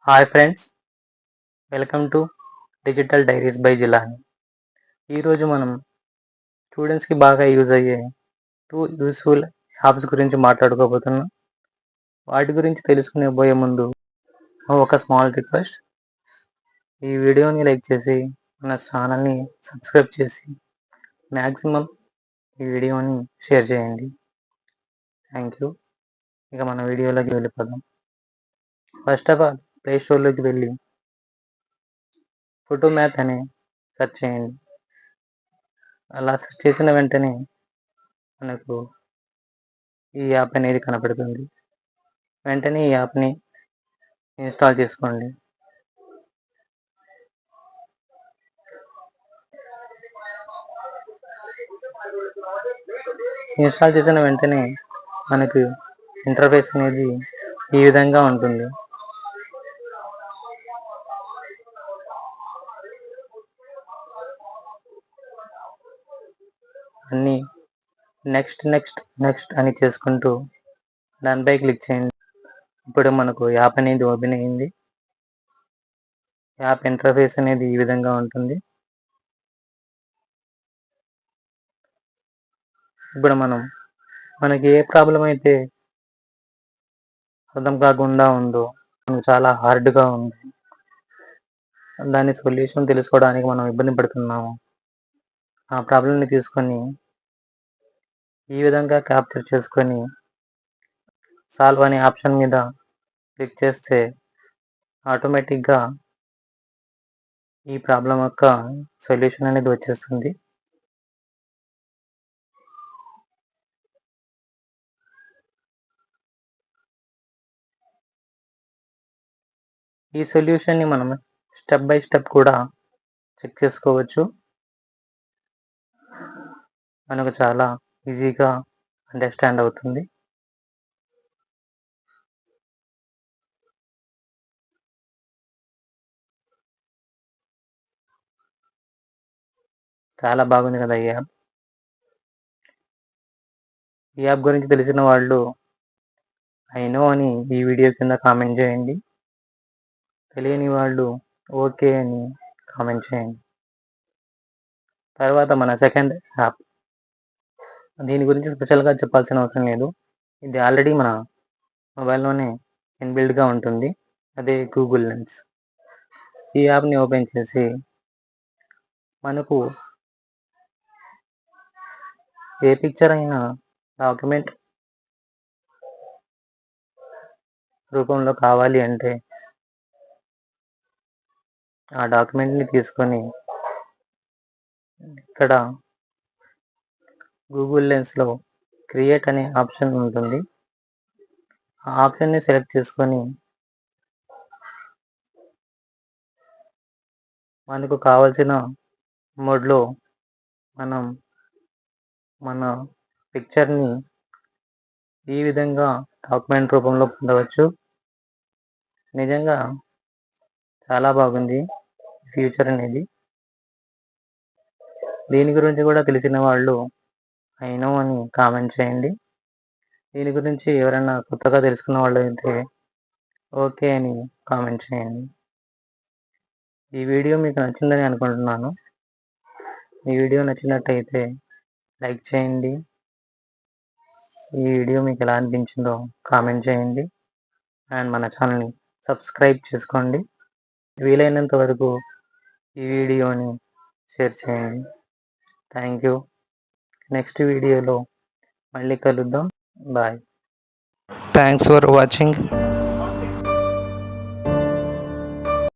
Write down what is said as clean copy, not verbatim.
Hi friends, welcome to digital diaries by Jilani. ఈరోజు మనం స్టూడెంట్స్కి బాగా యూజ్ అయ్యే యూస్ఫుల్ యాప్స్ గురించి మాట్లాడుకోబోతున్నాం. వాటి గురించి తెలుసుకునే పోయే ముందు ఒక స్మాల్ రిక్వెస్ట్. ఈ వీడియోని లైక్ చేసి మన ఛానల్ని సబ్స్క్రైబ్ చేసి మ్యాక్సిమం ఈ వీడియోని షేర్ చేయండి. Thank you. ఇక మన వీడియోలోకి వెళ్ళిపోదాం. ఫస్ట్ ఆఫ్ ఆల్ ప్లే స్టోర్లోకి వెళ్ళి ఫోటో మ్యాథ్ అని సెర్చ్ చేయండి. అలా సెర్చ్ చేసిన వెంటనే మనకు ఈ యాప్ అనేది కనపడుతుంది. వెంటనే ఈ యాప్ని ఇన్స్టాల్ చేసుకోండి. ఇన్స్టాల్ చేసిన వెంటనే మనకు ఇంటర్ఫేస్ అనేది ఈ విధంగా ఉంటుంది. అన్నీ నెక్స్ట్ నెక్స్ట్ నెక్స్ట్ అని చేసుకుంటూ దానిపై క్లిక్ చేయండి. ఇప్పుడు మనకు యాప్ అనేది ఓపెన్ అయ్యింది. యాప్ ఇంటర్ఫేస్ అనేది ఈ విధంగా ఉంటుంది. ఇప్పుడు మనకి ఏ ప్రాబ్లం అయితే అర్థం కాకుండా ఉందో, మనకు చాలా హార్డ్గా ఉంది, దాని సొల్యూషన్ తెలుసుకోవడానికి మనం ఇబ్బంది పడుతున్నాము, ఆ ప్రాబ్లంని తీసుకొని ఈ విధంగా క్యాప్చర్ చేసుకొని సాల్వ్ అనే ఆప్షన్ మీద క్లిక్ చేస్తే ఆటోమేటిక్గా ఈ ప్రాబ్లం యొక్క సొల్యూషన్ అనేది వచ్చేస్తుంది. ఈ సొల్యూషన్ని మనం స్టెప్ బై స్టెప్ కూడా చెక్ చేసుకోవచ్చు. మనకు చాలా ఈజీగా అండర్స్టాండ్ అవుతుంది. చాలా బాగుంది కదా ఈ యాప్. ఈ యాప్ గురించి తెలిసిన వాళ్ళు ఐ నో అని ఈ వీడియో కింద కామెంట్ చేయండి. తెలియని వాళ్ళు ఓకే అని కామెంట్ చేయండి. తర్వాత మన సెకండ్ యాప్, దీని గురించి స్పెషల్గా చెప్పాల్సిన అవసరం లేదు. ఇది ఆల్రెడీ మన మొబైల్లోనే ఇన్బిల్డ్గా ఉంటుంది. అదే గూగుల్ లెన్స్. ఈ యాప్ని ఓపెన్ చేసి మనకు ఏ పిక్చర్ అయినా డాక్యుమెంట్ రూపంలో కావాలి అంటే ఆ డాక్యుమెంట్ని తీసుకొని ఇక్కడ గూగుల్ లెన్స్లో క్రియేట్ అనే ఆప్షన్ ఉంటుంది. ఆ ఆప్షన్ని సెలెక్ట్ చేసుకొని మనకు కావాల్సిన మోడ్లో మనం మన పిక్చర్ని ఈ విధంగా డాక్యుమెంట్ రూపంలో పొందవచ్చు. నిజంగా చాలా బాగుంది ఫ్యూచర్ అనేది. దీని గురించి కూడా తెలిసిన వాళ్ళు ఐ నో అని కామెంట్ చేయండి. దీని గురించి ఎవరైనా కొత్తగా తెలుసుకున్న వాళ్ళు అయితే ఓకే అని కామెంట్ చేయండి. ఈ వీడియో మీకు నచ్చిందని అనుకుంటున్నాను. ఈ వీడియో నచ్చినట్టయితే లైక్ చేయండి. ఈ వీడియో మీకు ఎలా అనిపించిందో కామెంట్ చేయండి. అండ్ మన ఛానల్ని సబ్స్క్రైబ్ చేసుకోండి. వీలైనంత వరకు ఈ వీడియోని షేర్ చేయండి. Thank you. నెక్స్ట్ వీడియోలో మళ్ళీ కలుద్దాం. బాయ్. Thanks for watching.